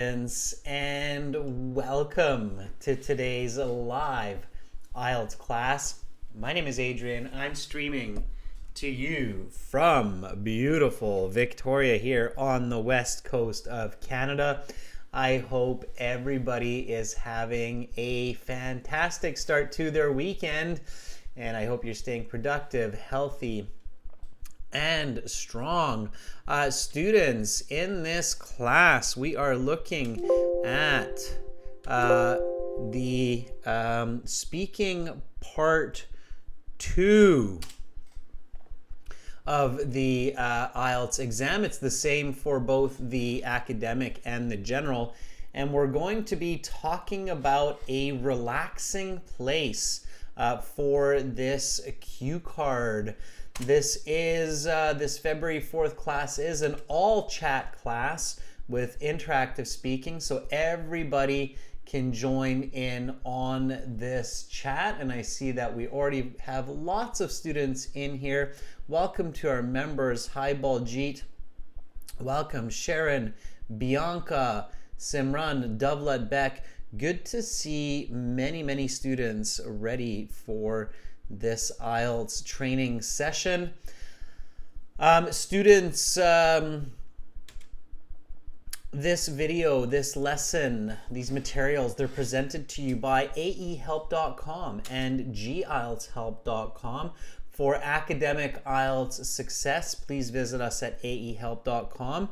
And welcome to today's live IELTS class. My name is Adrian. I'm streaming to you from beautiful Victoria here on the west coast of Canada. I hope everybody is having a fantastic start to their weekend, and I hope you're staying productive, healthy, and strong. Students, in this class, we are looking at the speaking part 2 of the IELTS exam. It's the same for both the academic and the general. And we're going to be talking about a relaxing place for this cue card. This February 4th class is an all chat class with interactive speaking, so everybody can join in on this chat. And I see that we already have lots of students in here. Welcome to our members. Hi Baljeet. Welcome Sharon, Bianca, Simran, Dovlet Beck. Good to see many students ready for this IELTS training session. Students, this video, this lesson, these materials, they're presented to you by aehelp.com and gieltshelp.com. For academic IELTS success, please visit us at aehelp.com.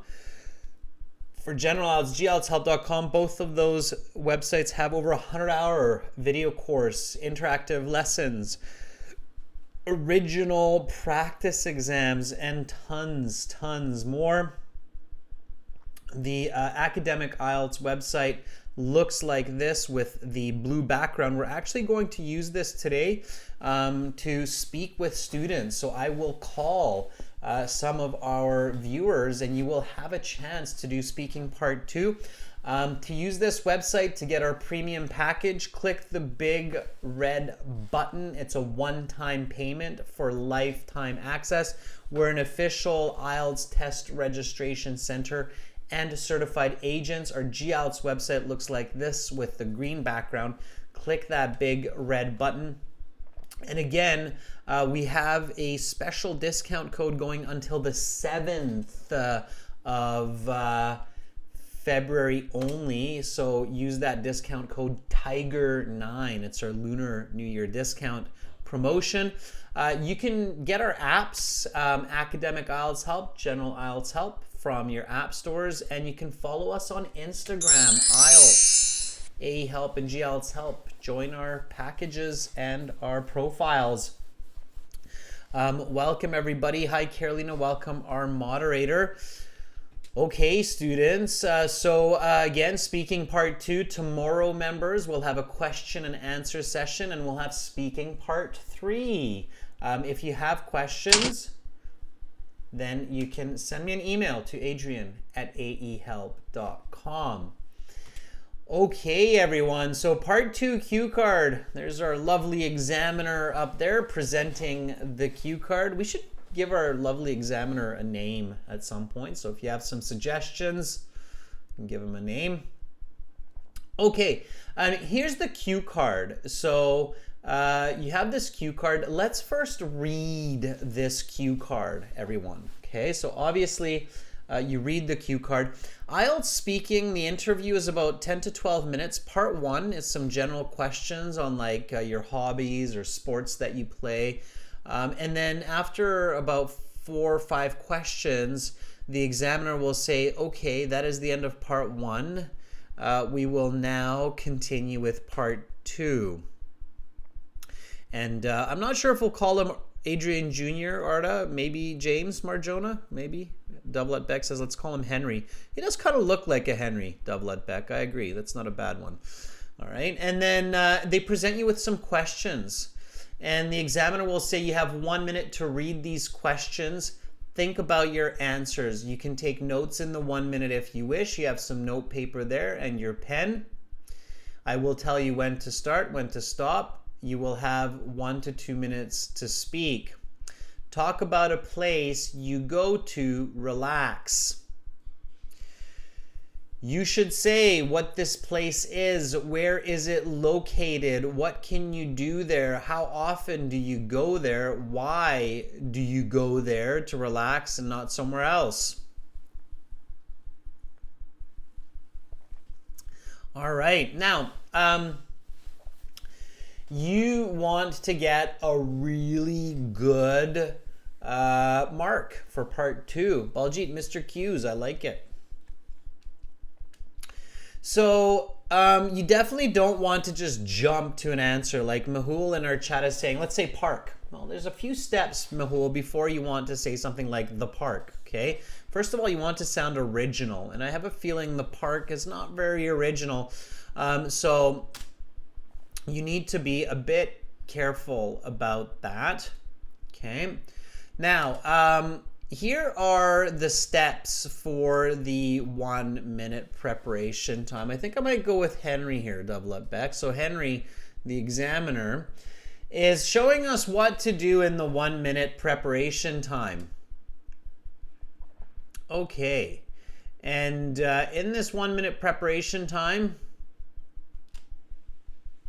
For general IELTS, gieltshelp.com, both of those websites have over 100-hour video course, interactive lessons, original practice exams, and tons more. The academic IELTS website looks like this with the blue background. We're actually going to use this today to speak with students. So I will call some of our viewers and you will have a chance to do speaking part 2. To use this website to get our premium package, click the big red button. It's a one-time payment for lifetime access. We're an official IELTS test registration center and certified agents. Our GIELTS website looks like this with the green background. Click that big red button. And again, we have a special discount code going until the 7th of February only, so use that discount code TIGER9. It's our Lunar New Year discount promotion. You can get our apps, Academic IELTS Help, General IELTS Help, from your app stores, and you can follow us on Instagram, IELTS, aehelp, and gielts help. Join our packages and our profiles. Welcome everybody. Hi Carolina, welcome our moderator. Okay, students, again, speaking part 2, tomorrow members will have a question and answer session, and we'll have speaking part 3. If you have questions, then you can send me an email to adrian@aehelp.com. Okay, everyone, so part 2 cue card. There's our lovely examiner up there presenting the cue card. We should give our lovely examiner a name at some point. So if you have some suggestions, you can give him a name. Okay, here's the cue card. So you have this cue card. Let's first read this cue card, everyone. Okay, so obviously you read the cue card. IELTS speaking, the interview is about 10 to 12 minutes. Part 1 is some general questions on like your hobbies or sports that you play. And then after about 4 or 5 questions, the examiner will say, okay, that is the end of part 1. We will now continue with part 2. And I'm not sure if we'll call him Adrian Jr., Arda, maybe James Marjona, maybe. Dovlet Beck says, let's call him Henry. He does kind of look like a Henry, Dovlet Beck. I agree. That's not a bad one. All right. And then they present you with some questions. And the examiner will say you have 1 minute to read these questions. Think about your answers. You can take notes in the 1 minute if you wish. You have some note paper there and your pen. I will tell you when to start, when to stop. You will have 1 to 2 minutes to speak. Talk about a place you go to relax. You should say what this place is. Where is it located? What can you do there? How often do you go there? Why do you go there to relax and not somewhere else? All right. Now, you want to get a really good mark for part 2. Baljit, Mr. Q's, I like it. So you definitely don't want to just jump to an answer like Mehul in our chat is saying. Let's say park. Well, there's a few steps, Mehul, before you want to say something like the park, okay? First of all, you want to sound original, and I have a feeling the park is not very original. So you need to be a bit careful about that, okay? Now, here are the steps for the 1 minute preparation time. I think I might go with Henry here, double up back. So Henry, the examiner, is showing us what to do in the 1 minute preparation time. Okay, and in this 1 minute preparation time,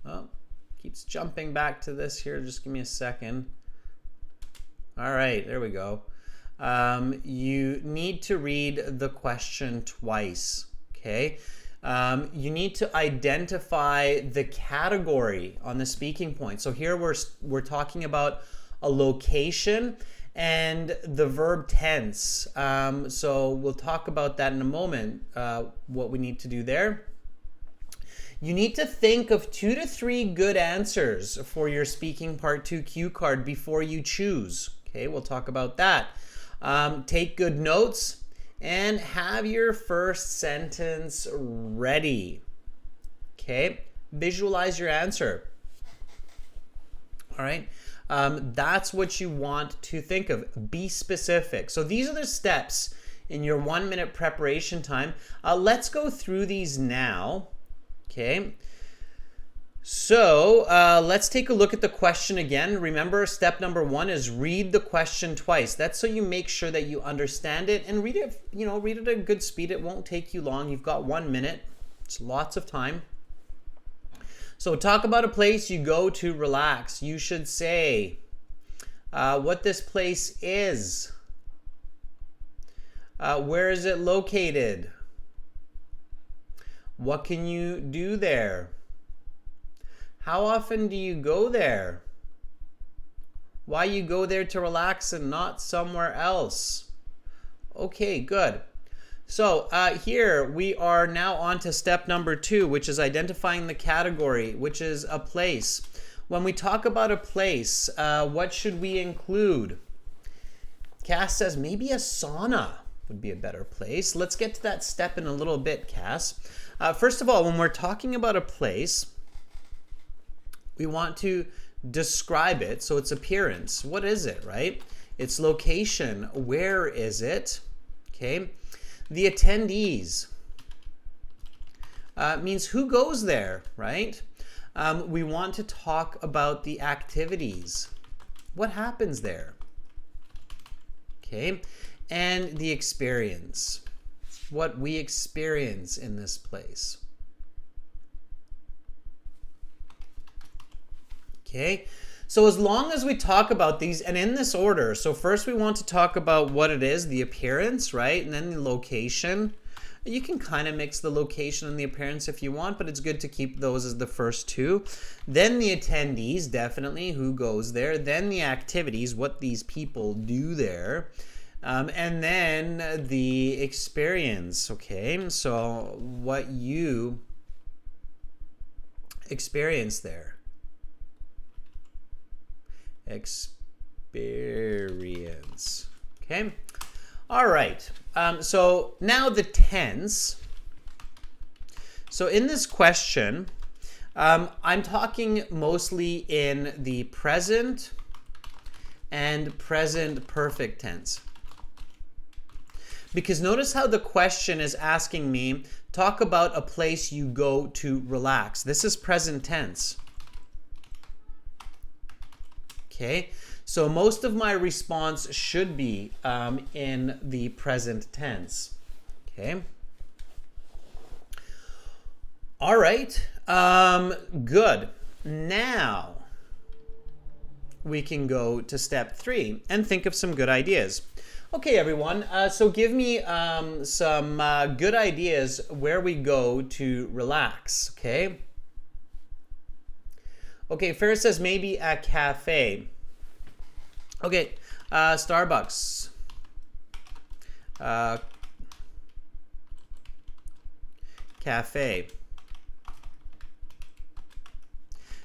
oh, keeps jumping back to this here. Just give me a second. All right, there we go. You need to read the question twice, okay? You need to identify the category on the speaking point. So here we're talking about a location and the verb tense. So we'll talk about that in a moment, what we need to do there. You need to think of 2 to 3 good answers for your speaking part 2 cue card before you choose. Okay, we'll talk about that. Take good notes and have your first sentence ready. Okay, visualize your answer. All right, that's what you want to think of. Be specific. So these are the steps in your 1 minute preparation time. Let's go through these now. Okay. So let's take a look at the question again. Remember, step number 1 is read the question twice. That's so you make sure that you understand it and read it, read it at a good speed. It won't take you long. You've got 1 minute. It's lots of time. So talk about a place you go to relax. You should say what this place is. Where is it located? What can you do there? How often do you go there? Why you go there to relax and not somewhere else? Okay, good. So here we are now on to step number 2, which is identifying the category, which is a place. When we talk about a place, what should we include? Cass says maybe a sauna would be a better place. Let's get to that step in a little bit, Cass. First of all, when we're talking about a place, we want to describe it, so its appearance. What is it, right? Its location. Where is it? Okay. The attendees means who goes there, right? We want to talk about the activities. What happens there? Okay. And the experience. What we experience in this place. Okay, so as long as we talk about these, and in this order, so first we want to talk about what it is, the appearance, right? And then the location. You can kind of mix the location and the appearance if you want, but it's good to keep those as the first 2. Then the attendees, definitely, who goes there. Then the activities, what these people do there. And then the experience, okay? So what you experience there. Experience. Okay. All right. So now the tense. So in this question, I'm talking mostly in the present and present perfect tense. Because notice how the question is asking me, talk about a place you go to relax. This is present tense. Okay, so most of my response should be in the present tense. Okay. All right. Good. Now we can go to step 3 and think of some good ideas. Okay, everyone. So give me some good ideas where we go to relax. Okay. Okay, Ferris says maybe a cafe. Okay, Starbucks. Cafe.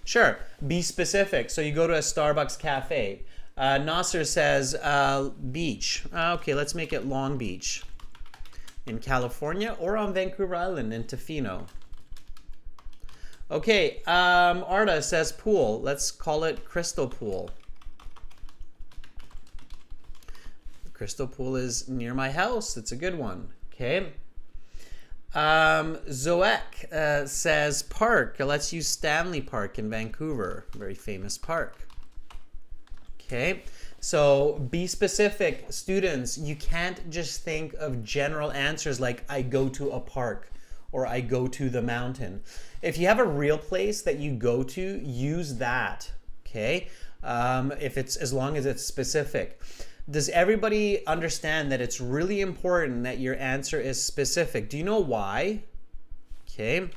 Sure, be specific. So you go to a Starbucks cafe. Nasser says beach. Okay, let's make it Long Beach in California or on Vancouver Island in Tofino. Okay, Arda says pool. Let's call it Crystal Pool. Crystal Pool is near my house. It's a good one. Okay. Zoek says park. Let's use Stanley Park in Vancouver. Very famous park. Okay. So be specific, students. You can't just think of general answers like I go to a park or I go to the mountain. If you have a real place that you go to, use that. Okay. If it's, as long as it's specific. Does everybody understand that it's really important that your answer is specific? Do you know why? Okay.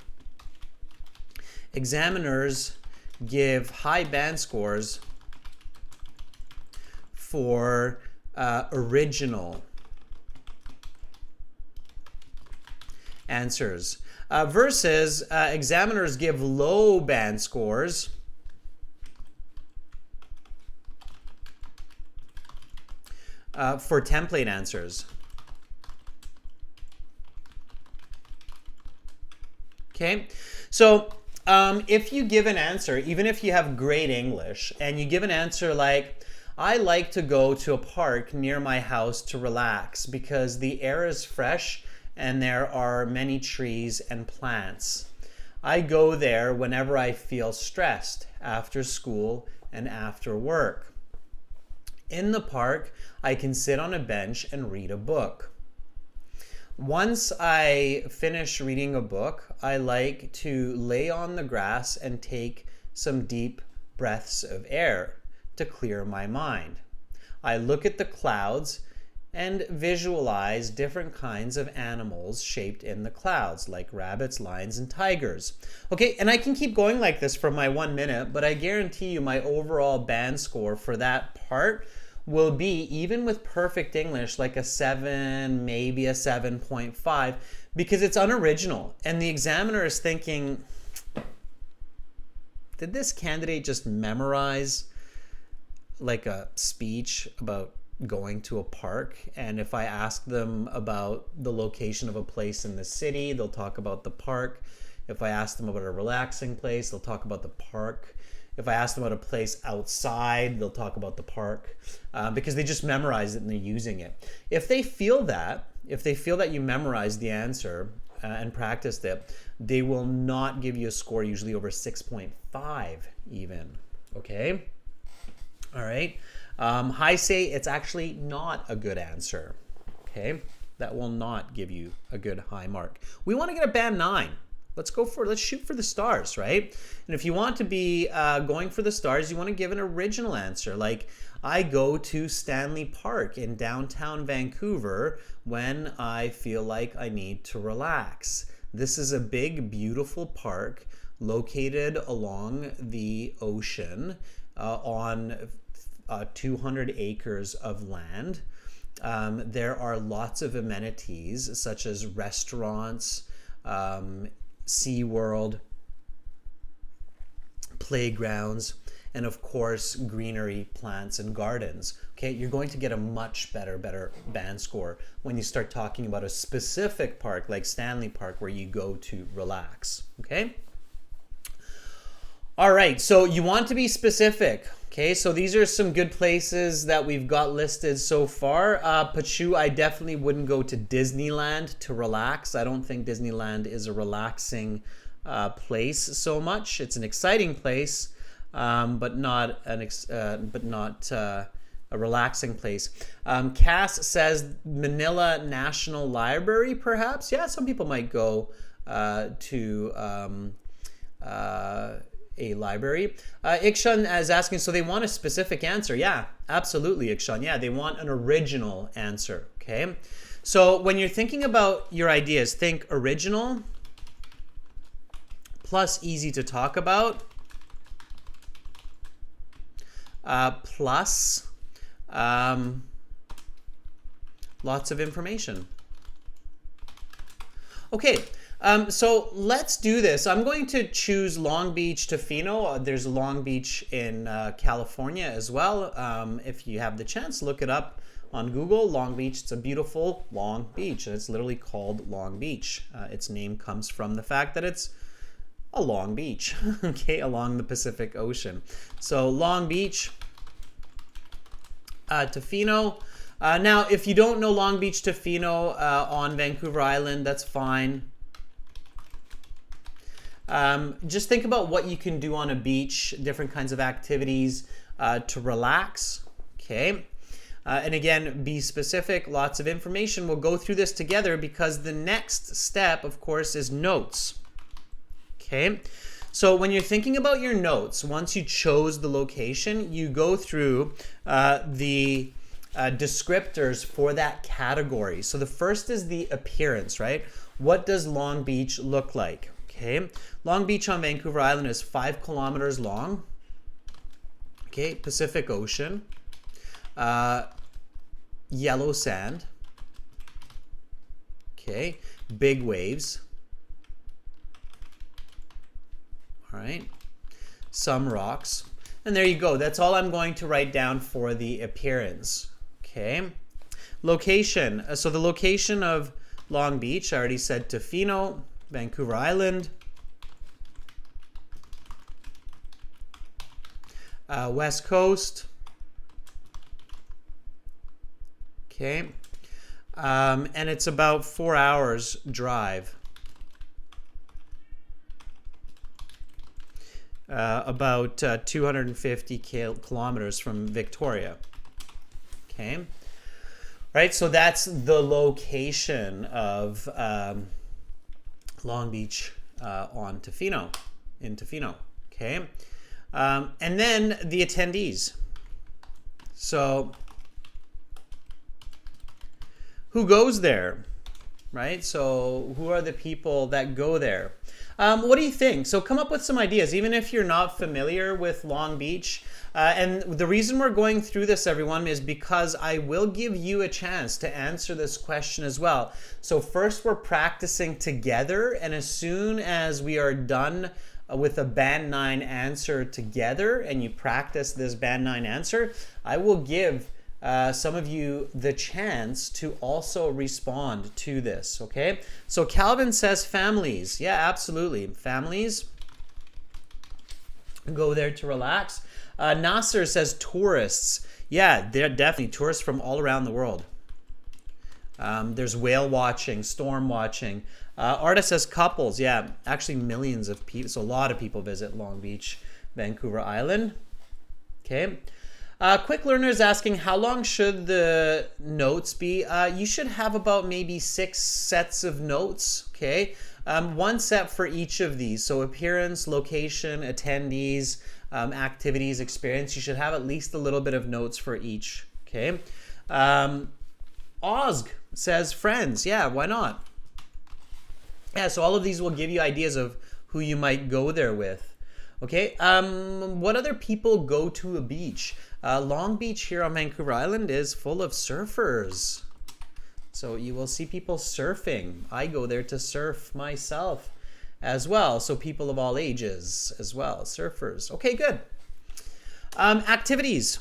Examiners give high band scores for original answers versus examiners give low band scores for template answers. Okay, so if you give an answer, even if you have great English, and you give an answer like, I like to go to a park near my house to relax because the air is fresh and there are many trees and plants. I go there whenever I feel stressed after school and after work. In the park, I can sit on a bench and read a book. Once I finish reading a book, I like to lay on the grass and take some deep breaths of air to clear my mind. I look at the clouds and visualize different kinds of animals shaped in the clouds, like rabbits, lions, and tigers. Okay, and I can keep going like this for my 1 minute, but I guarantee you my overall band score for that part will be, even with perfect English, like a 7, maybe a 7.5, because it's unoriginal. And the examiner is thinking, did this candidate just memorize like a speech about going to a park? And if I ask them about the location of a place in the city, they'll talk about the park. If I ask them about a relaxing place, they'll talk about the park. If I ask them about a place outside, they'll talk about the park, because they just memorize it and they're using it. If they feel that you memorized the answer and practiced it, they will not give you a score usually over 6.5 even. Okay? All right. High say it's actually not a good answer. Okay? That will not give you a good high mark. We want to get a band 9. Let's shoot for the stars, right? And if you want to be going for the stars, you want to give an original answer. Like, I go to Stanley Park in downtown Vancouver when I feel like I need to relax. This is a big, beautiful park located along the ocean on 200 acres of land. There are lots of amenities such as restaurants, SeaWorld, playgrounds, and of course greenery, plants, and gardens. Okay, you're going to get a much better band score when you start talking about a specific park like Stanley Park where you go to relax. Okay? All right, so you want to be specific. Okay, so these are some good places that we've got listed so far. Pachu, I definitely wouldn't go to Disneyland to relax. I don't think Disneyland is a relaxing place so much. It's an exciting place, but not a relaxing place. Cass says Manila National Library, perhaps. Yeah, some people might go to a library. Ikshan is asking, so they want a specific answer. Yeah, absolutely, Ikshan. Yeah, they want an original answer. Okay. So when you're thinking about your ideas, think original plus easy to talk about plus lots of information. Okay, so let's do this. I'm going to choose Long Beach to Fino. There's a Long Beach in California as well. If you have the chance, look it up on Google. Long Beach, it's a beautiful long beach, and it's literally called Long Beach. Its name comes from the fact that it's a long beach, okay, along the Pacific Ocean. So Long Beach to Fino. Now, if you don't know Long Beach to Fino on Vancouver Island, that's fine. Just think about what you can do on a beach, different kinds of activities to relax, okay? And again, be specific, lots of information. We'll go through this together because the next step, of course, is notes, okay? So when you're thinking about your notes, once you chose the location, you go through the descriptors for that category. So the first is the appearance, right? What does Long Beach look like? Okay, Long Beach on Vancouver Island is 5 kilometers long. Okay, Pacific Ocean, yellow sand. Okay, big waves. All right, some rocks. And there you go. That's all I'm going to write down for the appearance. Okay, location. So the location of Long Beach, I already said Tofino, Vancouver Island, West Coast. Okay, and it's about 4 hours drive. About 250 kilometers from Victoria. Okay, right, so that's the location of Long Beach on Tofino, in Tofino, okay? And then the attendees. So who goes there, right? So who are the people that go there? What do you think? So come up with some ideas, even if you're not familiar with Long Beach. And the reason we're going through this, everyone, is because I will give you a chance to answer this question as well. So first we're practicing together, and as soon as we are done with a Band 9 answer together, and you practice this Band 9 answer, I will give some of you the chance to also respond to this, okay? So Calvin says families. Yeah, absolutely. Families go there to relax. Nasser says tourists. Yeah, they're definitely tourists from all around the world. There's whale watching, storm watching. Arta says couples. Yeah, actually millions of people. So a lot of people visit Long Beach, Vancouver Island. Okay. Quick Learner is asking, how long should the notes be? You should have about maybe 6 sets of notes, okay? 1 set for each of these. So appearance, location, attendees, activities, experience. You should have at least a little bit of notes for each, okay? Ozg says friends. Yeah, why not? Yeah, so all of these will give you ideas of who you might go there with. Okay, what other people go to a beach? Long Beach here on Vancouver Island is full of surfers. So you will see people surfing. I go there to surf myself as well. So people of all ages as well, surfers. Okay, good. Activities.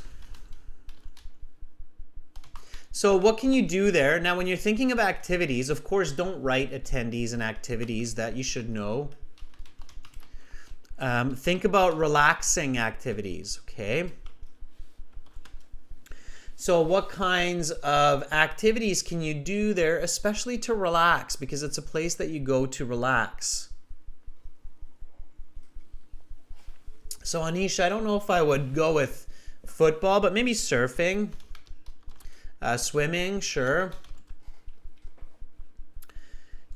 So what can you do there? Now, when you're thinking of activities, of course, don't write attendees and activities that you should know. Think about relaxing activities, okay? So what kinds of activities can you do there, especially to relax, because it's a place that you go to relax? So Anisha, I don't know if I would go with football, but maybe surfing, swimming, sure.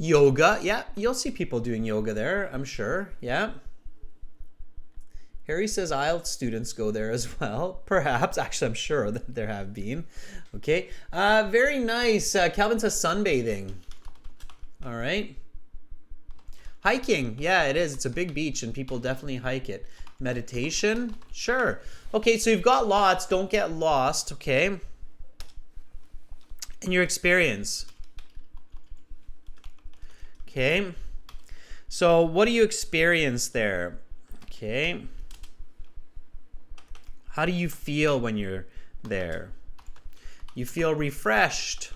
Yoga, yeah, you'll see people doing yoga there, I'm sure, yeah. Harry says IELTS students go there as well. Perhaps. Actually, I'm sure that there have been. Okay. Very nice. Calvin says sunbathing. All right. Hiking. Yeah, it is. It's a big beach and people definitely hike it. Meditation. Sure. Okay, so you've got lots. Don't get lost. Okay. And your experience. Okay. So what do you experience there? Okay. How do you feel when you're there? You feel refreshed,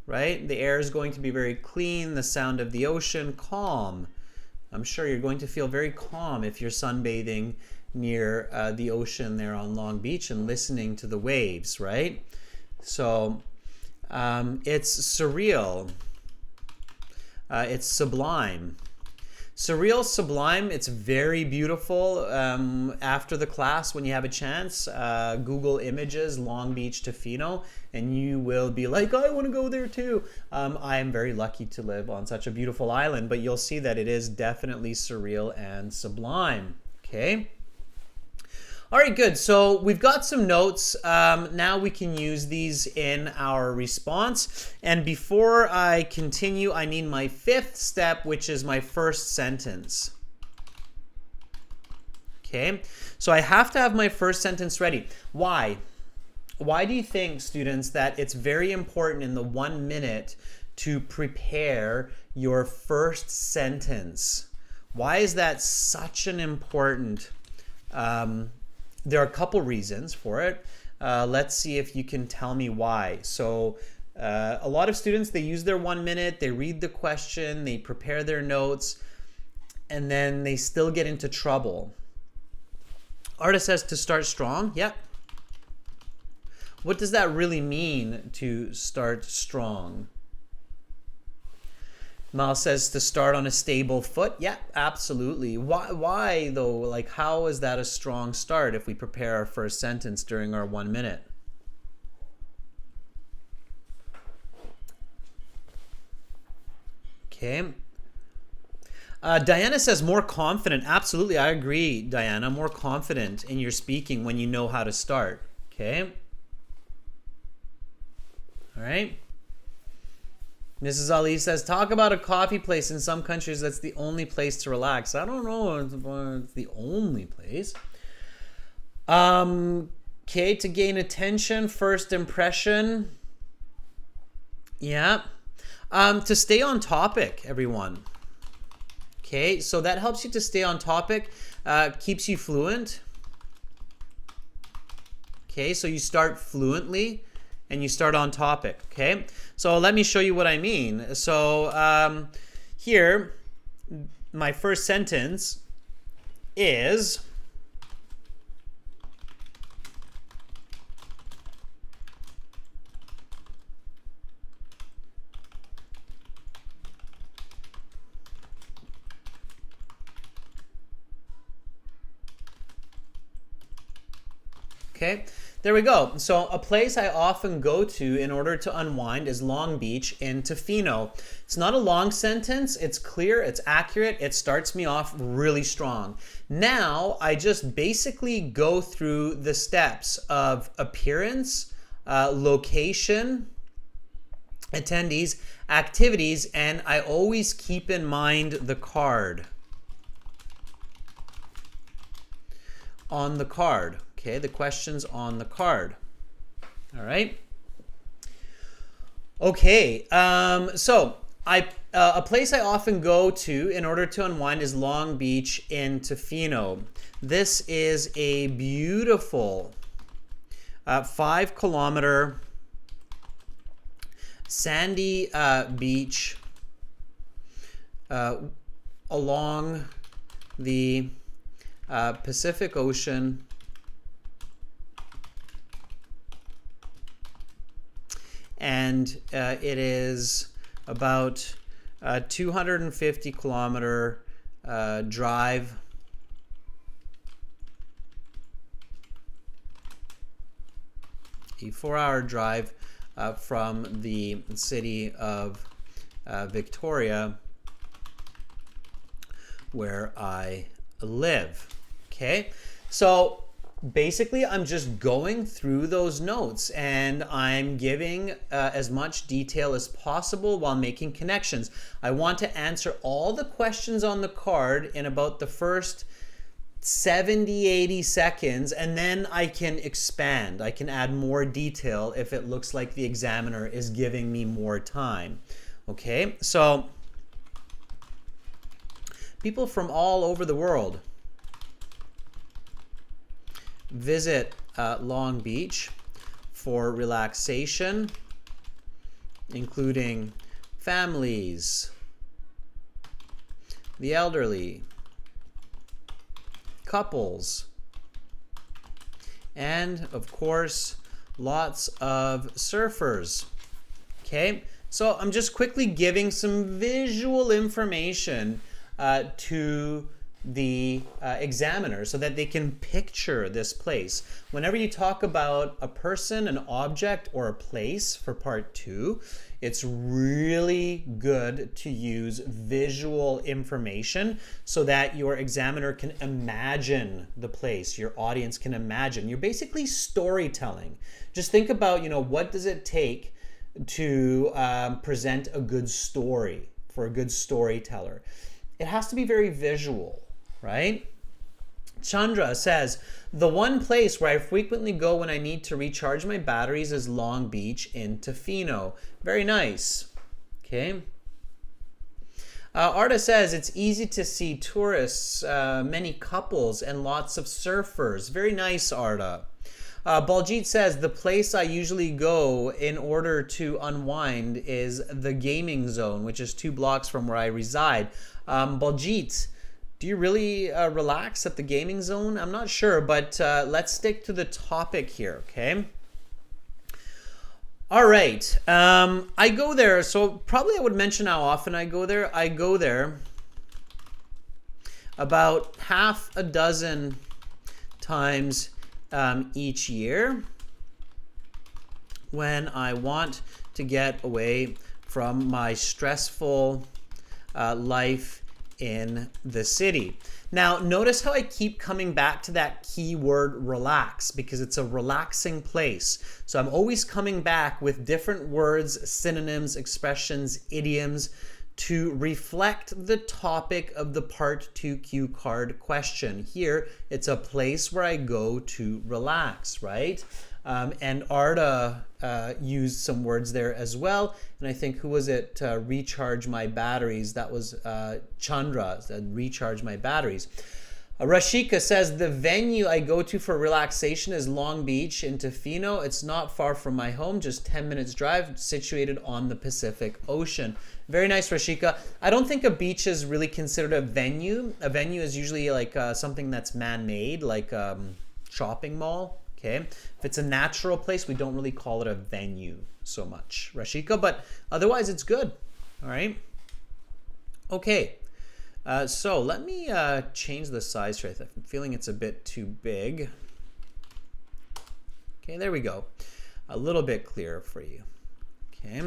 right? The air is going to be very clean, the sound of the ocean, calm. I'm sure you're going to feel very calm if you're sunbathing near the ocean there on Long Beach and listening to the waves, right? So it's surreal. It's sublime. Surreal, sublime, it's very beautiful. After the class, when you have a chance, Google images Long Beach Tofino, and you will be like, I want to go there too. I am very lucky to live on such a beautiful island, but you'll see that it is definitely surreal and sublime. Okay. All right, good. So we've got some notes. Now we can use these in our response. And before I continue, I need my fifth step, which is my first sentence. Okay, so I have to have my first sentence ready. Why? Why do you think, students, that it's very important in the 1 minute to prepare your first sentence? Why is that such an important there are a couple reasons for it. Let's see if you can tell me why. So a lot of students, they use their 1 minute, they read the question, they prepare their notes, and then they still get into trouble. Artist says to start strong. Yep. What does that really mean, to start strong? Mal says to start on a stable foot. Yeah, absolutely. Why though? Like, how is that a strong start if we prepare our first sentence during our 1 minute? Okay. Diana says more confident. Absolutely, I agree, Diana. More confident in your speaking when you know how to start. Okay. All right. Mrs. Ali says, talk about a coffee place. In some countries, that's the only place to relax. I don't know if it's the only place. Okay, to gain attention, first impression. Yeah. To stay on topic, everyone. Okay, so that helps you to stay on topic, keeps you fluent. Okay, so you start fluently and you start on topic, okay? So let me show you what I mean. So here, my first sentence is, okay, there we go. So a place I often go to in order to unwind is Long Beach in Tofino. It's not a long sentence. It's clear. It's accurate. It starts me off really strong. Now I just basically go through the steps of appearance, location, attendees, activities, and I always keep in mind the card. On the card. Okay, the questions on the card. All right. Okay, so a place I often go to in order to unwind is Long Beach in Tofino. This is a beautiful 5-kilometer sandy beach along the Pacific Ocean. And it is about a 250-kilometer drive a 4-hour drive from the city of Victoria, where I live. Okay, so basically I'm just going through those notes and I'm giving as much detail as possible while making connections. I want to answer all the questions on the card in about the first 70-80 seconds, and then I can expand. I can add more detail if it looks like the examiner is giving me more time. Okay, so people from all over the world visit Long Beach for relaxation, including families, the elderly, couples, and of course, lots of surfers. Okay, so I'm just quickly giving some visual information to the examiner so that they can picture this place. Whenever you talk about a person, an object, or a place for part 2, it's really good to use visual information so that your examiner can imagine the place, your audience can imagine. You're basically storytelling. Just think about, what does it take to present a good story for a good storyteller? It has to be very visual, right? Chandra says, the one place where I frequently go when I need to recharge my batteries is Long Beach in Tofino. Very nice. Okay. Arda says, it's easy to see tourists, many couples, and lots of surfers. Very nice, Arda. Baljit says, the place I usually go in order to unwind is the gaming zone, which is 2 blocks from where I reside. Baljit, do you really relax at the gaming zone? I'm not sure, but let's stick to the topic here, okay? All right, I go there, so probably I would mention how often I go there. I go there about half a dozen times each year when I want to get away from my stressful life in the city. Now, notice how I keep coming back to that keyword relax, because it's a relaxing place. So I'm always coming back with different words, synonyms, expressions, idioms to reflect the topic of the part 2 cue card question. Here, it's a place where I go to relax, right? And Arda used some words there as well. And I think, who was it? Recharge my batteries. That was Chandra, said recharge my batteries. Rashika says, the venue I go to for relaxation is Long Beach in Tofino. It's not far from my home, just 10 minutes drive, situated on the Pacific Ocean. Very nice, Rashika. I don't think a beach is really considered a venue. A venue is usually like something that's man-made, like shopping mall. Okay, if it's a natural place, we don't really call it a venue so much, Rashika, but otherwise it's good. All right. Okay, so let me change the size here. I'm feeling it's a bit too big. Okay, there we go. A little bit clearer for you. Okay.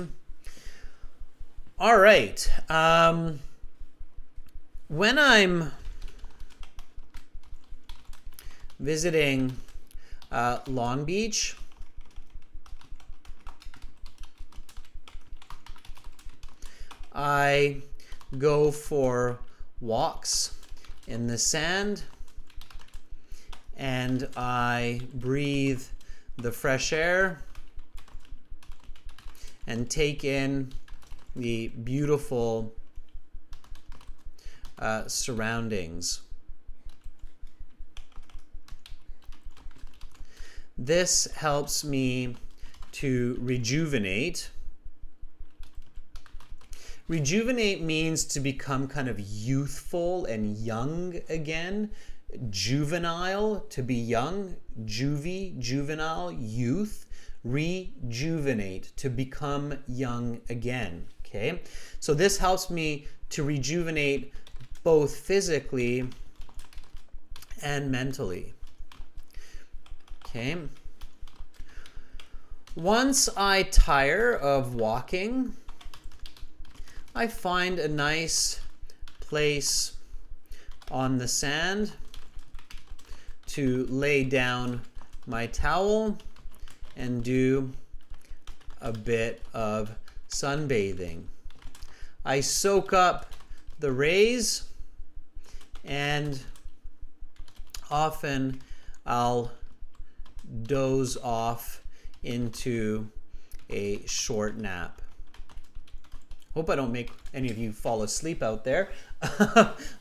All right. When I'm visiting Long Beach, I go for walks in the sand and I breathe the fresh air and take in the beautiful surroundings. This helps me to rejuvenate. Rejuvenate means to become kind of youthful and young again. Juvenile, to be young. Juvie, juvenile, youth. Rejuvenate, to become young again. Okay, so this helps me to rejuvenate both physically and mentally. Okay. Once I tire of walking, I find a nice place on the sand to lay down my towel and do a bit of sunbathing. I soak up the rays, and often I'll doze off into a short nap. Hope I don't make any of you fall asleep out there.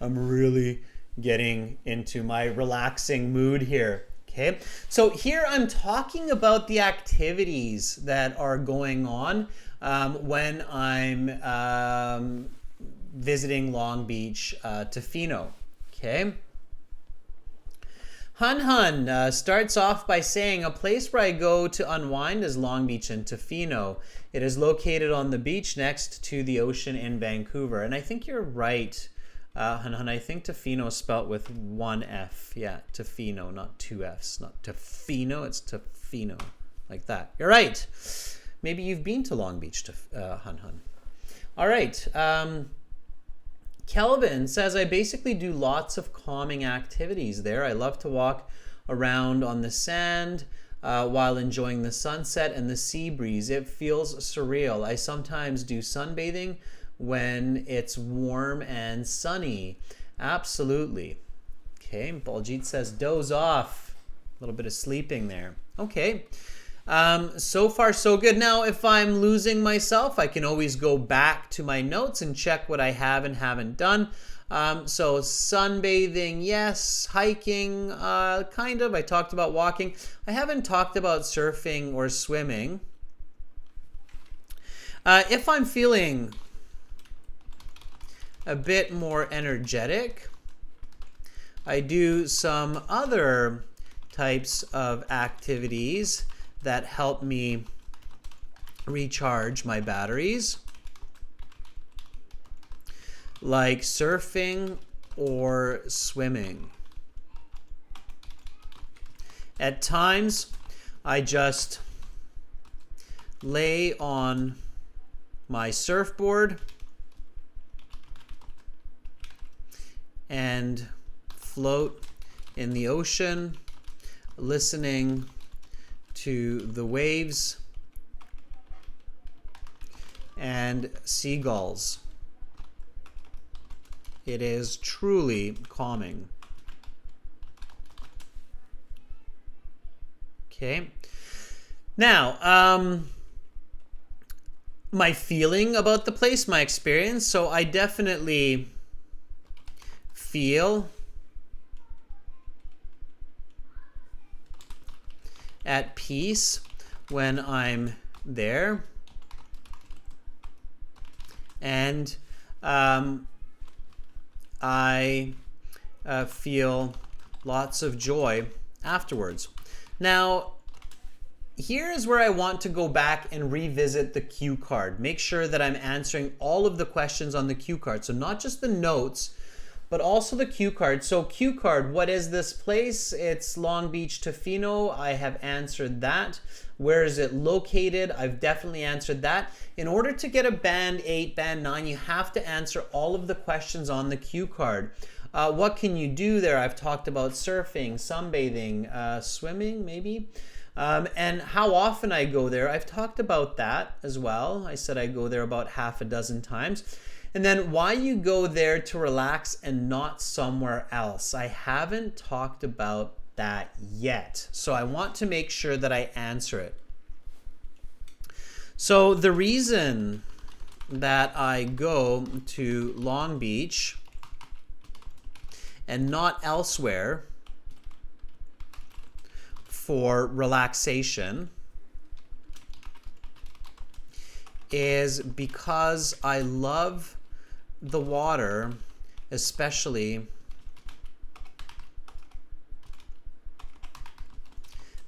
I'm really getting into my relaxing mood here. Okay, so here I'm talking about the activities that are going on when I'm visiting Long Beach, Tofino. Okay. Hun Hun starts off by saying, a place where I go to unwind is Long Beach and Tofino. It is located on the beach next to the ocean in Vancouver. And I think you're right, Hun Hun. I think Tofino is spelt with one F. Yeah, Tofino, not two Fs. Not Tofino, it's Tofino. Like that. You're right. Maybe you've been to Long Beach, Hun Hun. All right. Kelvin says, I basically do lots of calming activities there. I love to walk around on the sand while enjoying the sunset and the sea breeze. It feels surreal. I sometimes do sunbathing when it's warm and sunny. Absolutely. Okay, Baljit says, doze off. A little bit of sleeping there. Okay. So far so good. Now if I'm losing myself, I can always go back to my notes and check what I have and haven't done. So sunbathing, yes. Hiking, kind of. I talked about walking. I haven't talked about surfing or swimming. If I'm feeling a bit more energetic, I do some other types of activities that help me recharge my batteries, like surfing or swimming. At times, I just lay on my surfboard and float in the ocean, listening to the waves and seagulls. It is truly calming. Okay. Now, my feeling about the place, my experience. So I definitely feel at peace when I'm there, and I feel lots of joy afterwards. Now, here is where I want to go back and revisit the cue card. Make sure that I'm answering all of the questions on the cue card. So not just the notes, but also the cue card. So cue card, what is this place? It's Long Beach Tofino. I have answered that. Where is it located? I've definitely answered that. In order to get a band 8, band 9, you have to answer all of the questions on the cue card. What can you do there? I've talked about surfing, sunbathing, swimming maybe. And how often I go there, I've talked about that as well. I said I go there about half a dozen times. And then why you go there to relax and not somewhere else. I haven't talked about that yet. So I want to make sure that I answer it. So the reason that I go to Long Beach and not elsewhere for relaxation is because I love the water, especially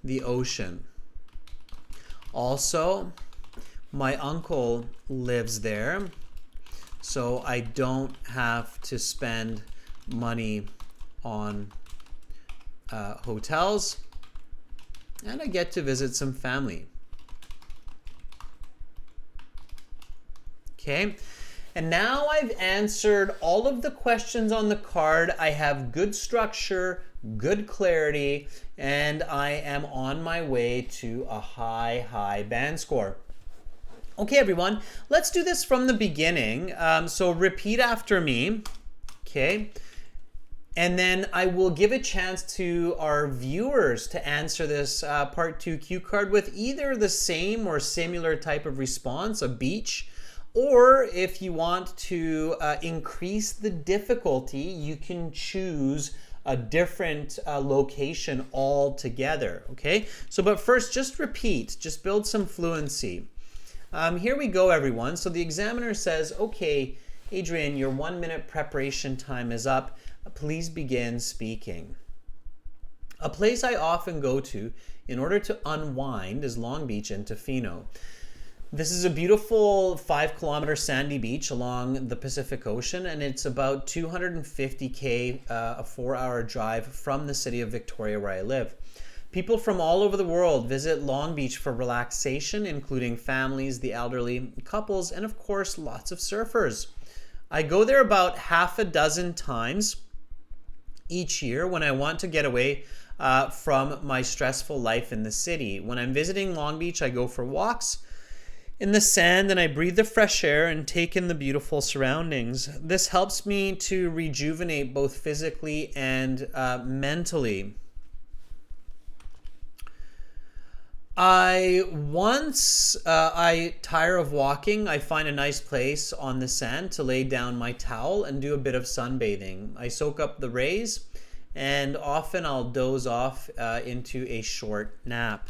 the ocean. Also, my uncle lives there, so I don't have to spend money on hotels, and I get to visit some family. Okay. And now I've answered all of the questions on the card. I have good structure, good clarity, and I am on my way to a high band score. Okay, everyone, let's do this from the beginning. So repeat after me, okay? And then I will give a chance to our viewers to answer this part 2 cue card with either the same or similar type of response, a beach, or if you want to increase the difficulty, you can choose a different location altogether, okay? So, but first, just repeat, just build some fluency. Here we go, everyone. So the examiner says, okay, Adrian, your 1 minute preparation time is up. Please begin speaking. A place I often go to in order to unwind is Long Beach and Tofino. This is a beautiful 5-kilometer sandy beach along the Pacific Ocean, and it's about 250K, a 4-hour drive from the city of Victoria where I live. People from all over the world visit Long Beach for relaxation, including families, the elderly, couples, and of course, lots of surfers. I go there about half a dozen times each year when I want to get away from my stressful life in the city. When I'm visiting Long Beach, I go for walks in the sand and I breathe the fresh air and take in the beautiful surroundings. This helps me to rejuvenate both physically and mentally. I tire of walking, I find a nice place on the sand to lay down my towel and do a bit of sunbathing. I soak up the rays and often I'll doze off into a short nap.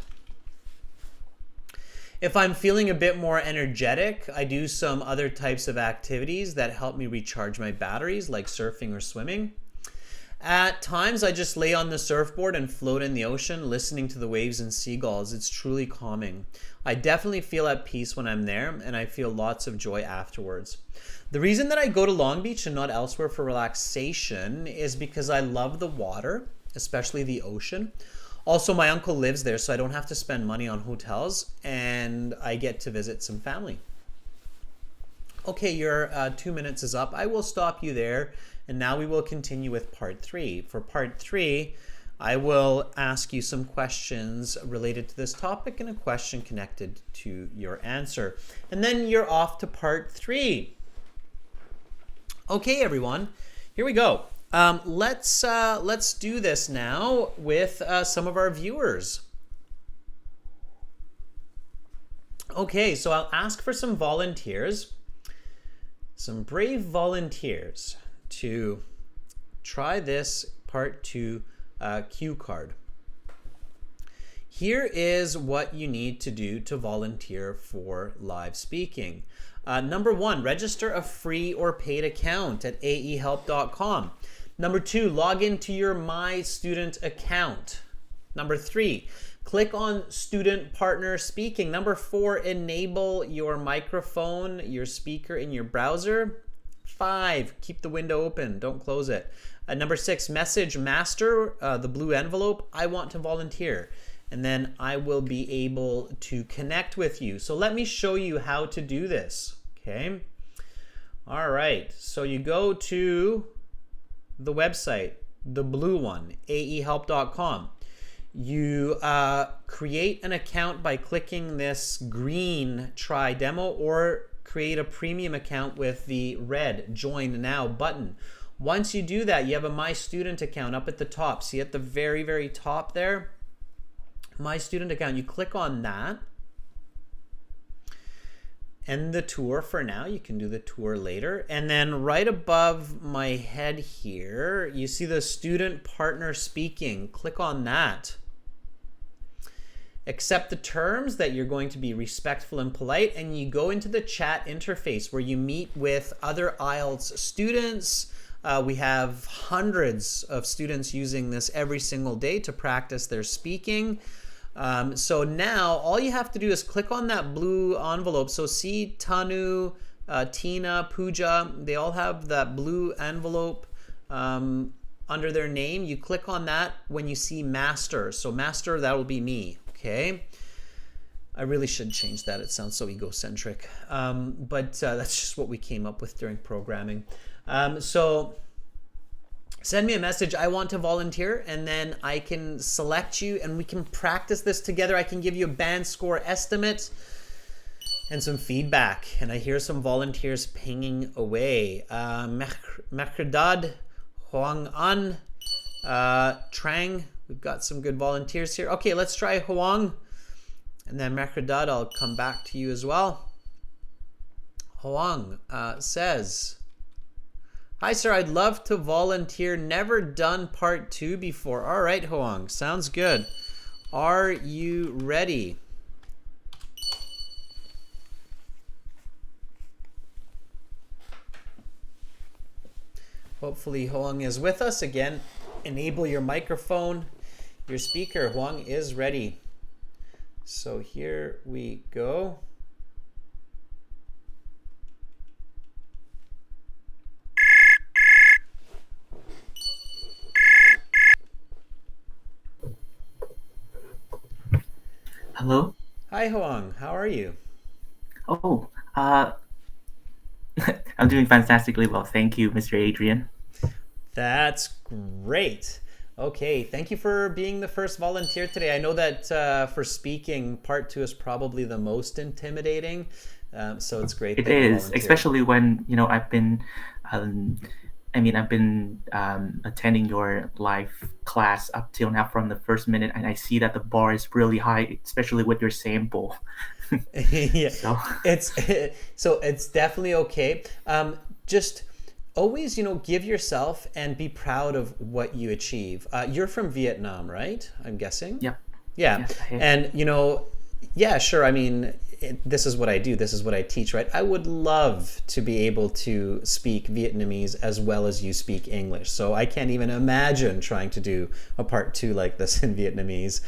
If I'm feeling a bit more energetic, I do some other types of activities that help me recharge my batteries, like surfing or swimming. At times, I just lay on the surfboard and float in the ocean, listening to the waves and seagulls. It's truly calming. I definitely feel at peace when I'm there, and I feel lots of joy afterwards. The reason that I go to Long Beach and not elsewhere for relaxation is because I love the water, especially the ocean. Also, my uncle lives there, so I don't have to spend money on hotels, and I get to visit some family. Okay, your 2 minutes is up. I will stop you there. And now we will continue with part 3. For part 3, I will ask you some questions related to this topic and a question connected to your answer. And then you're off to part 3. Okay, everyone, here we go. Let's do this now with some of our viewers. Okay, so I'll ask for some volunteers, some brave volunteers, to try this part 2 cue card. Here is what you need to do to volunteer for live speaking. Number 1, register a free or paid account at aehelp.com. Number 2, log into your My Student account. Number 3, click on Student Partner Speaking. Number 4, enable your microphone, your speaker in your browser. 5, keep the window open, don't close it. Number 6, message master, the blue envelope, I want to volunteer. And then I will be able to connect with you. So let me show you how to do this, okay? All right, so you go to the website, the blue one, aehelp.com. You create an account by clicking this green try demo, or create a premium account with the red join now button. Once you do that, you have a My Student account up at the top. See at the very top there? My Student account. You click on that. End the tour for now. You can do the tour later. And then right above my head here, you see the Student Partner Speaking. Click on that. Accept the terms that you're going to be respectful and polite, and you go into the chat interface where you meet with other IELTS students. We have hundreds of students using this every single day to practice their speaking. So now all you have to do is click on that blue envelope. So see Tanu, Tina, Pooja, they all have that blue envelope under their name. You click on that when you see master. So master, that will be me. Okay. I really should change that. It sounds so egocentric. But that's just what we came up with during programming. So send me a message. I want to volunteer, and then I can select you and we can practice this together. I can give you a band score estimate and some feedback. And I hear some volunteers pinging away. Mekrdad, Hoang An, Trang. We've got some good volunteers here. Okay, let's try Hoang. And then Mekrdad, I'll come back to you as well. Hoang says, hi, sir. I'd love to volunteer. Never done part 2 before. All right, Hoang. Sounds good. Are you ready? Hopefully Hoang is with us. Again, enable your microphone, your speaker. Hoang is ready. So here we go. Hello? Hi, Hoang. How are you? Oh, I'm doing fantastically well. Thank you, Mr. Adrian. That's great. Okay, thank you for being the first volunteer today. I know that for speaking, part 2 is probably the most intimidating. So it's great It that you is, volunteered. especially when, I've been, attending your live class up till now from the first minute, and I see that the bar is really high, especially with your sample. Yeah, So, it's definitely okay. Just always, give yourself and be proud of what you achieve. You're from Vietnam, right? I'm guessing. yeah, Yeah, yes, I am. and yeah, sure. I mean, this is what I do. This is what I teach, right? I would love to be able to speak Vietnamese as well as you speak English. So I can't even imagine trying to do a part 2 like this in Vietnamese.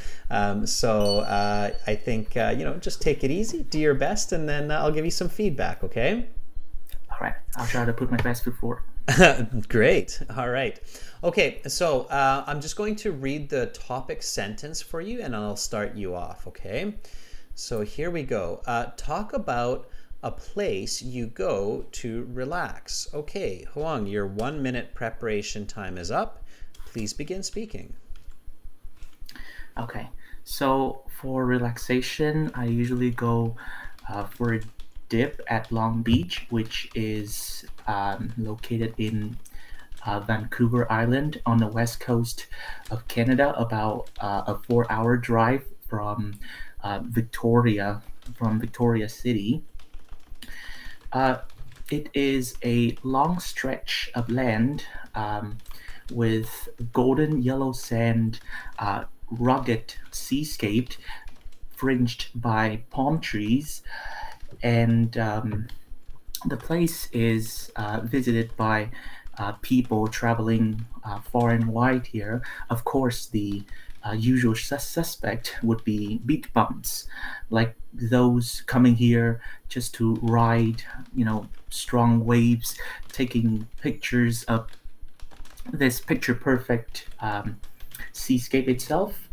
So I think, just take it easy, do your best, and then I'll give you some feedback, okay? All right, I'll try to put my best foot forward. Great. All right. Okay, so I'm just going to read the topic sentence for you and I'll start you off, okay? So here we go. Talk about a place you go to relax. Okay, Hoang, your 1 minute preparation time is up. Please begin speaking. Okay, so for relaxation, I usually go for a dip at Long Beach, which is located in Vancouver Island on the west coast of Canada, about a 4-hour drive from Victoria City. It is a long stretch of land with golden yellow sand, rugged seascape fringed by palm trees, and the place is visited by people traveling far and wide here. Of course, the usual suspect would be beach bums, like those coming here just to ride, strong waves, taking pictures of this picture perfect seascape itself.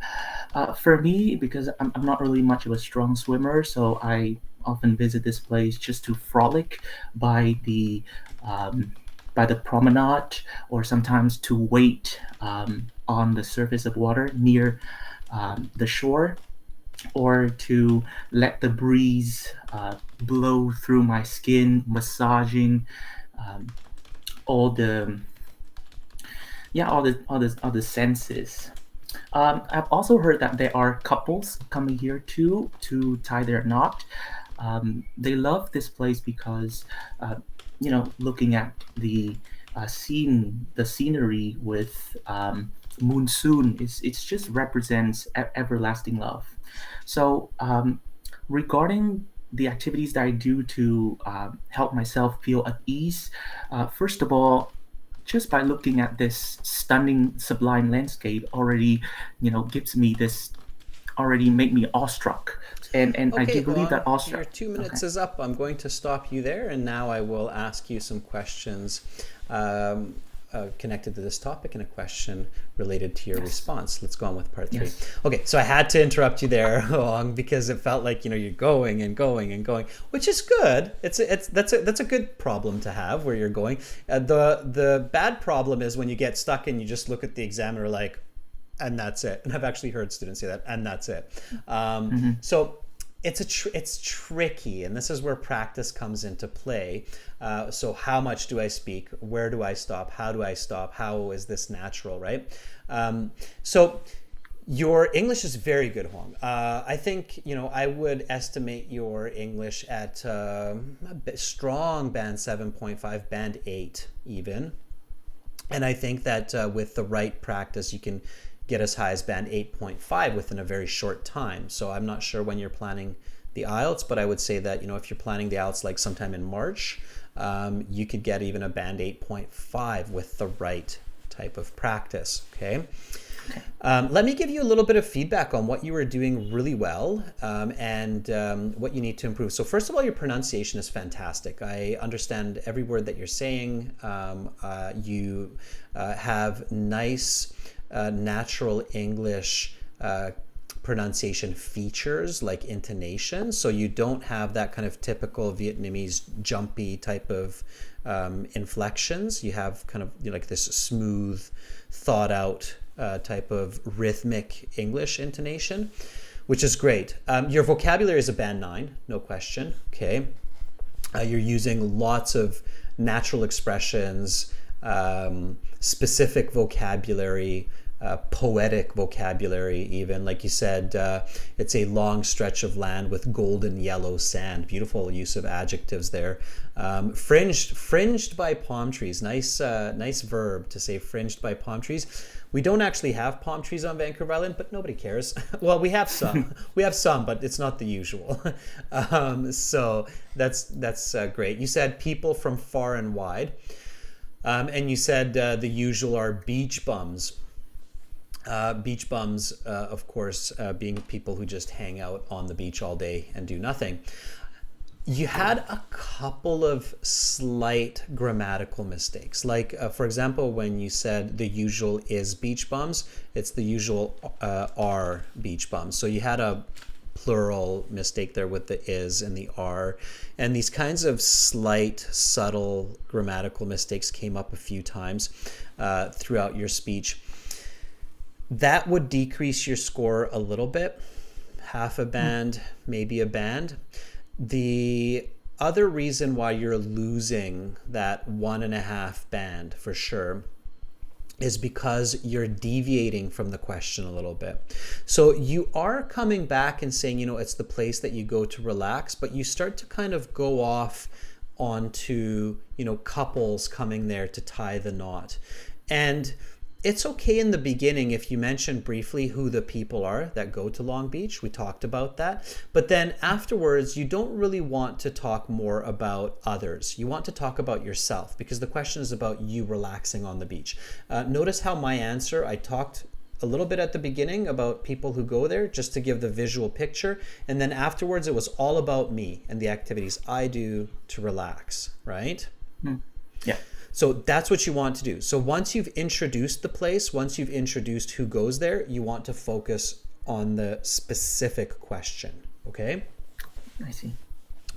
For me, because I'm not really much of a strong swimmer, so I often visit this place just to frolic by the um, by the promenade, or sometimes to wait on the surface of water near the shore, or to let the breeze blow through my skin, massaging um, all the all the senses. I've also heard that there are couples coming here too to tie their knot. They love this place because, looking at the the scenery with monsoon, it's just represents everlasting love. So, regarding the activities that I do to help myself feel at ease, first of all, just by looking at this stunning, sublime landscape already, gives me this, already make me awestruck. And I Okay, do believe that Hoang, your awestruck. 2 minutes Okay. is up. I'm going to stop you there, and now I will ask you some questions connected to this topic and a question related to your response. Let's go on with part 3. Yes. Okay, so I had to interrupt you there, Hoang, because it felt like you're going and going and going, which is good. That's a good problem to have, where you're going. The bad problem is when you get stuck and you just look at the examiner like, and that's it. And I've actually heard students say that, and that's it. So it's tricky, and this is where practice comes into play. So how much do I speak? Where do I stop? How do I stop? How is this natural, right? So your English is very good, Hoang. I think, I would estimate your English at a strong band 7.5, band 8 even. And I think that with the right practice, you can get as high as band 8.5 within a very short time. So I'm not sure when you're planning the IELTS, but I would say that, if you're planning the IELTS like sometime in March, you could get even a band 8.5 with the right type of practice, okay? Let me give you a little bit of feedback on what you were doing really well, and what you need to improve. So first of all, your pronunciation is fantastic. I understand every word that you're saying. You have nice natural English pronunciation features like intonation, so you don't have that kind of typical Vietnamese jumpy type of inflections. You have kind of like this smooth, thought out type of rhythmic English intonation, which is great. Your vocabulary is a band 9, no question. Okay, you're using lots of natural expressions, specific vocabulary, poetic vocabulary even. Like you said, it's a long stretch of land with golden yellow sand. Beautiful use of adjectives there. Fringed by palm trees. Nice verb to say, fringed by palm trees. We don't actually have palm trees on Vancouver Island, but nobody cares. Well, we have some. We have some, but it's not the usual. So that's great. You said people from far and wide. And you said the usual are beach bums. Beach bums, of course, being people who just hang out on the beach all day and do nothing. You had a couple of slight grammatical mistakes. Like, for example, when you said the usual is beach bums, it's the usual are beach bums. So you had a plural mistake there with the is and the are. And these kinds of slight, subtle grammatical mistakes came up a few times throughout your speech. That would decrease your score a little bit, half a band, maybe a band. The other reason why you're losing that 1.5 band for sure is because you're deviating from the question a little bit. So you are coming back and saying, it's the place that you go to relax, but you start to kind of go off onto, couples coming there to tie the knot. And it's okay in the beginning if you mention briefly who the people are that go to Long Beach. We talked about that. But then afterwards, you don't really want to talk more about others. You want to talk about yourself, because the question is about you relaxing on the beach. Notice how my answer, I talked a little bit at the beginning about people who go there just to give the visual picture. And then afterwards, it was all about me and the activities I do to relax, right? Yeah. So that's what you want to do. So once you've introduced the place, once you've introduced who goes there, you want to focus on the specific question, okay? I see.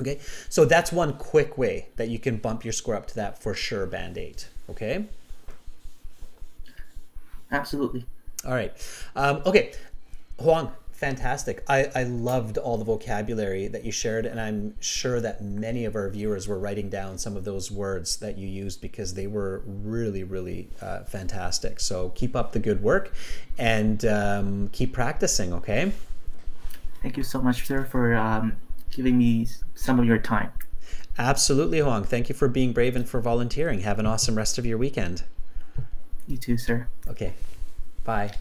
Okay, so that's one quick way that you can bump your score up to that for sure, band 8, okay? Absolutely. All right. Okay, Hoang, fantastic. I loved all the vocabulary that you shared, and I'm sure that many of our viewers were writing down some of those words that you used because they were really, really fantastic. So keep up the good work and keep practicing, okay? Thank you so much, sir, for giving me some of your time. Absolutely, Hoang. Thank you for being brave and for volunteering. Have an awesome rest of your weekend. You too, sir. Okay, bye.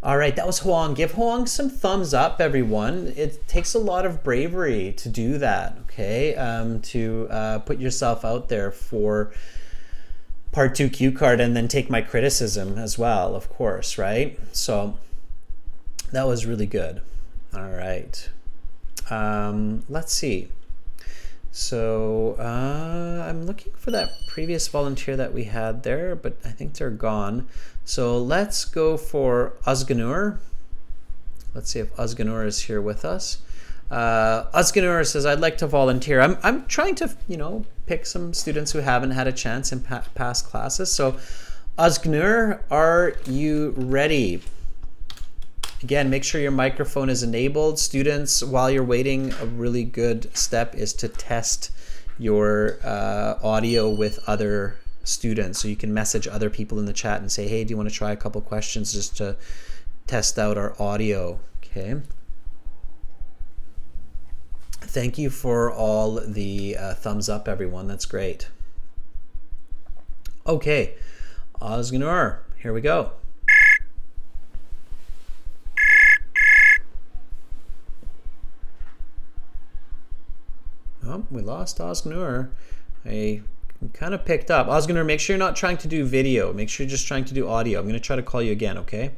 All right, that was Hoang. Give Hoang some thumbs up, everyone. It takes a lot of bravery to do that, okay? To put yourself out there for part 2 cue card and then take my criticism as well, of course, right? So that was really good. All right. Let's see. So I'm looking for that previous volunteer that we had there, but I think they're gone. So let's go for Özgünür. Let's see if Özgünür is here with us. Özgünür says, I'd like to volunteer. I'm trying to, pick some students who haven't had a chance in past classes. So Özgünür, are you ready? Again, make sure your microphone is enabled. Students, while you're waiting, a really good step is to test your audio with other students. So you can message other people in the chat and say, hey, do you want to try a couple questions just to test out our audio? Okay. Thank you for all the thumbs up, everyone. That's great. Okay, Özgünür, here we go. Oh, we lost Özgünür. I kind of picked up. Özgünür, make sure you're not trying to do video. Make sure you're just trying to do audio. I'm going to try to call you again, okay?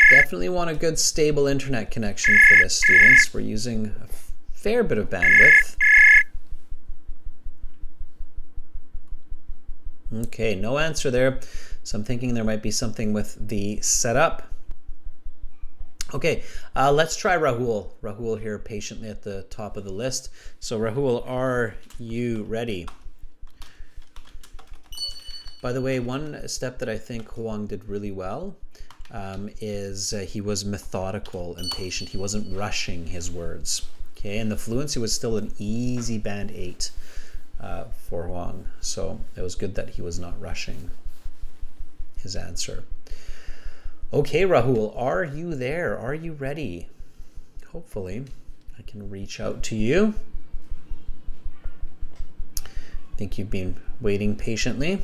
Definitely want a good stable internet connection for this, students. We're using a fair bit of bandwidth. Okay, no answer there. So I'm thinking there might be something with the setup. Okay, let's try Rahul. Rahul here patiently at the top of the list. So Rahul, are you ready? By the way, one step that I think Huang did really well is he was methodical and patient. He wasn't rushing his words. Okay, and the fluency was still an easy band 8 for Huang. So it was good that he was not rushing his answer. Okay, Rahul, are you there? Are you ready? Hopefully, I can reach out to you. I think you've been waiting patiently.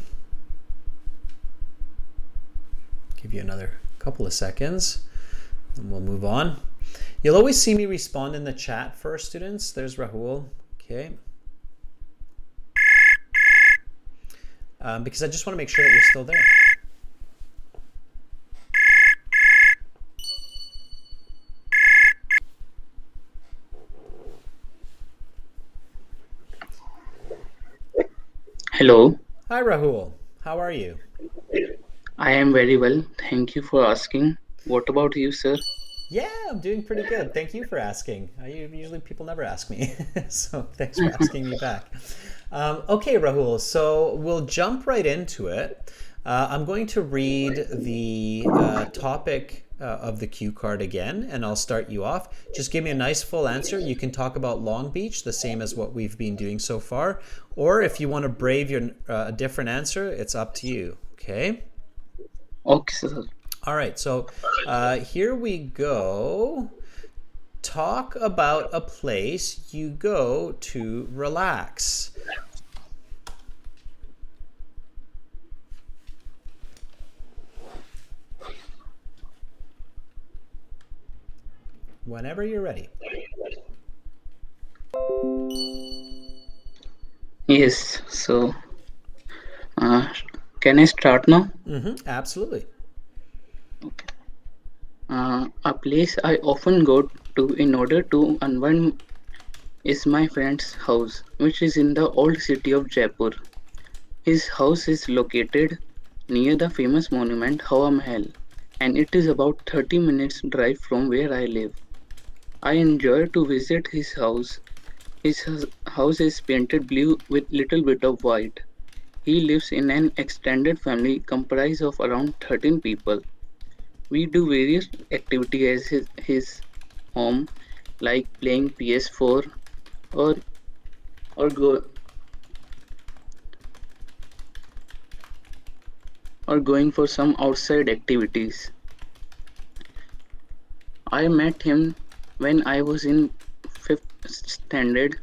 Give you another couple of seconds and we'll move on. You'll always see me respond in the chat first, students. There's Rahul. Okay. Because I just want to make sure that you're still there. Hello, Hi, Rahul. How are you? I am very well. Thank you for asking. What about you, sir? Yeah, I'm doing pretty good. Thank you for asking. Usually people never ask me, so thanks for asking me back. Okay, Rahul, so we'll jump right into it. I'm going to read the topic of the cue card again, and I'll start you off. Just give me a nice full answer. You can talk about Long Beach, the same as what we've been doing so far, or if you want to brave your a different answer, it's up to you. Okay. Okay, sir. All right. So here we go. Talk about a place you go to relax. Whenever you're ready. Yes, so can I start now? Absolutely. Okay. A place I often go to in order to unwind is my friend's house, which is in the old city of Jaipur. His house is located near the famous monument Hawa Mahal, and it is about 30 minutes drive from where I live. I enjoy to visit his house. His house is painted blue with little bit of white. He lives in an extended family comprised of around 13 people. We do various activities at his home, like playing PS4 or or go or going for some outside activities. I met him when I was in 5th standard.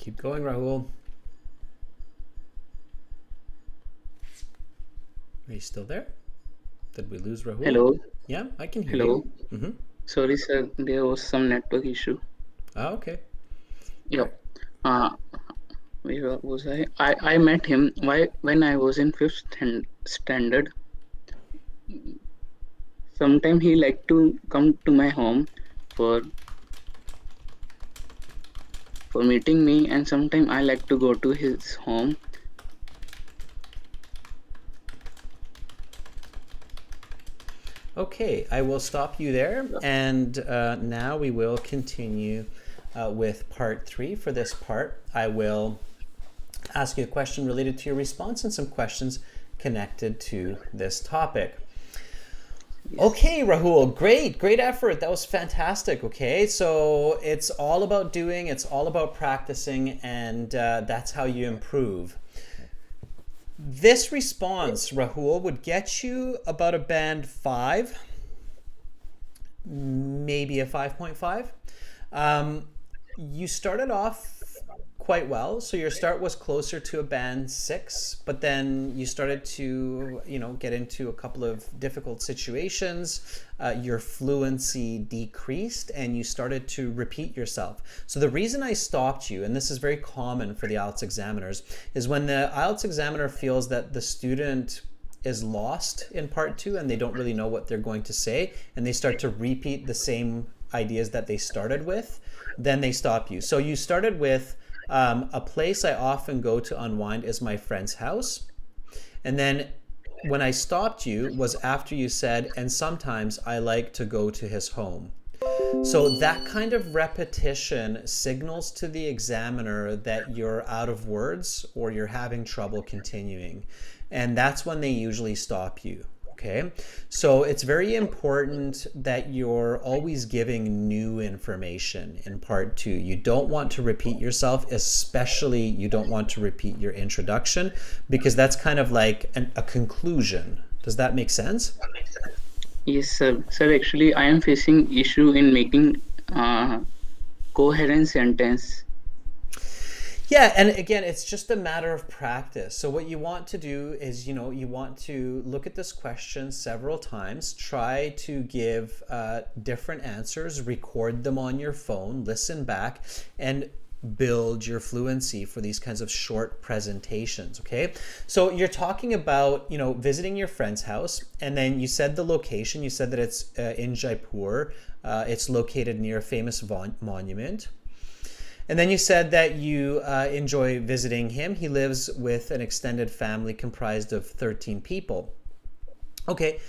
Keep going, Rahul. Are you still there? Did we lose Rahul? Hello. Yeah, I can hear Hello. you. Mm-hmm. Sorry, sir. There was some network issue. Oh, okay. Yep. Uh, where was I? I met him when I was in fifth standard. Sometime he liked to come to my home for meeting me, and sometime I like to go to his home. Okay, I will stop you there, and now we will continue with part 3. For this part, I will ask you a question related to your response and some questions connected to this topic. Okay, Rahul, great effort. That was fantastic. Okay, so it's all about doing, it's all about practicing, and that's how you improve. This response, Rahul, would get you about a band 5, maybe a 5.5. You started off quite well, so your start was closer to a band 6, but then you started to get into a couple of difficult situations. Your fluency decreased and you started to repeat yourself. So the reason I stopped you, and this is very common for the IELTS examiners, is when the IELTS examiner feels that the student is lost in part 2 and they don't really know what they're going to say, and they start to repeat the same ideas that they started with, then they stop you. So you started with a place I often go to unwind is my friend's house. And then when I stopped you was after you said, and sometimes I like to go to his home. So that kind of repetition signals to the examiner that you're out of words or you're having trouble continuing. And that's when they usually stop you. Okay, so it's very important that you're always giving new information in part 2. You don't want to repeat yourself, especially you don't want to repeat your introduction, because that's kind of like a conclusion. Does that make sense? Yes, sir. Sir, actually, I am facing issue in making coherent sentence. Yeah, and again, it's just a matter of practice. So what you want to do is, you want to look at this question several times, try to give different answers, record them on your phone, listen back, and build your fluency for these kinds of short presentations, okay? So you're talking about, visiting your friend's house, and then you said the location, you said that it's in Jaipur, it's located near a famous monument. And then you said that you enjoy visiting him. He lives with an extended family comprised of 13 people. Okay,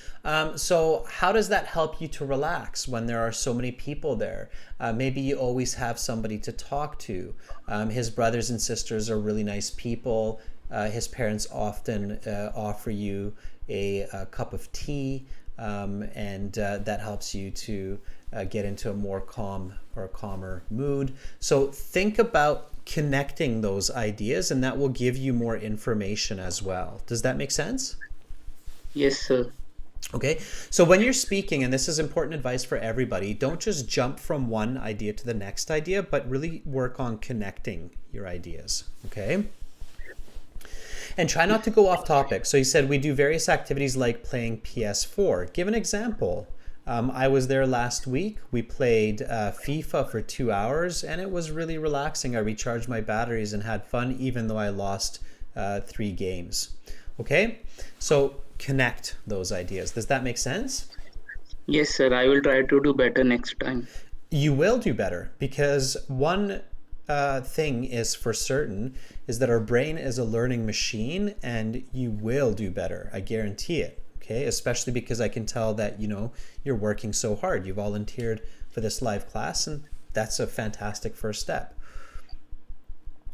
so how does that help you to relax when there are so many people there? Maybe you always have somebody to talk to. His brothers and sisters are really nice people. His parents often offer you a cup of tea, and that helps you to get into a more calm or a calmer mood. So think about connecting those ideas, and that will give you more information as well. Does that make sense? Yes, sir. Okay, so when you're speaking, and this is important advice for everybody, don't just jump from one idea to the next idea, but really work on connecting your ideas, okay? And try not to go off topic. So you said we do various activities like playing PS4. Give an example. I was there last week. We played FIFA for 2 hours, and it was really relaxing. I recharged my batteries and had fun, even though I lost 3 games. Okay, so connect those ideas. Does that make sense? Yes, sir. I will try to do better next time. You will do better, because one thing is for certain is that our brain is a learning machine, and you will do better. I guarantee it. Okay, especially because I can tell that you're working so hard. You volunteered for this live class, and that's a fantastic first step.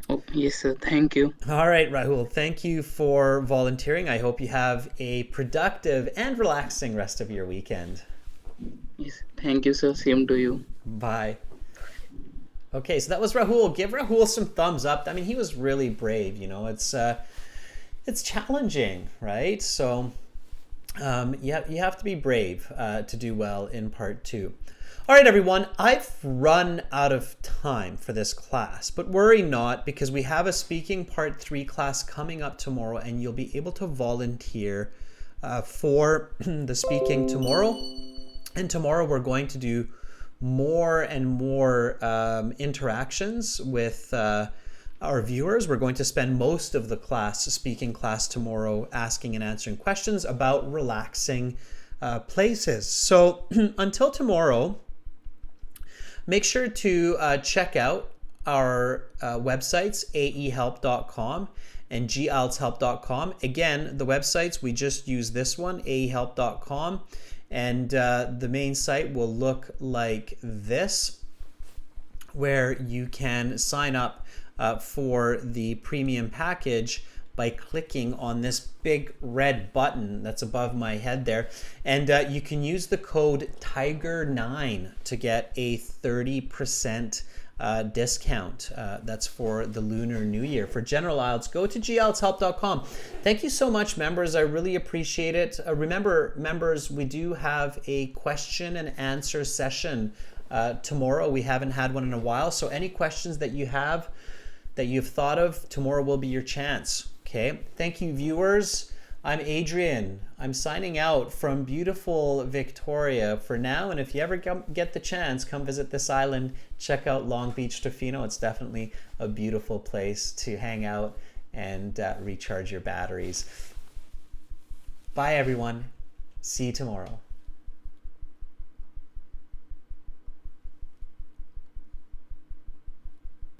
Oh, yes, sir. Thank you. All right, Rahul, thank you for volunteering. I hope you have a productive and relaxing rest of your weekend. Yes, thank you, sir. Same to you. Bye. Okay, so that was Rahul. Give Rahul some thumbs up. I mean, he was really brave. It's challenging, right? So You have to be brave to do well in part 2. All right, everyone, I've run out of time for this class, but worry not, because we have a speaking part 3 class coming up tomorrow, and you'll be able to volunteer for the speaking tomorrow. And tomorrow we're going to do more and more interactions with our viewers. We're going to spend most of the speaking class tomorrow asking and answering questions about relaxing places. So until tomorrow, make sure to check out our websites, aehelp.com and gieltshelp.com. Again, the websites, we just use this one, aehelp.com, and the main site will look like this, where you can sign up for the premium package by clicking on this big red button that's above my head there. And you can use the code TIGER9 to get a 30% discount. That's for the Lunar New Year. For General IELTS, go to gieltshelp.com. Thank you so much, members. I really appreciate it. Remember, members, we do have a question and answer session tomorrow. We haven't had one in a while, so any questions that you have, that you've thought of, tomorrow will be your chance. Okay, thank you, viewers. I'm Adrian. I'm signing out from beautiful Victoria for now, and if you ever get the chance, come visit this island, check out Long Beach Tofino. It's definitely a beautiful place to hang out and recharge your batteries. Bye, everyone. See you tomorrow.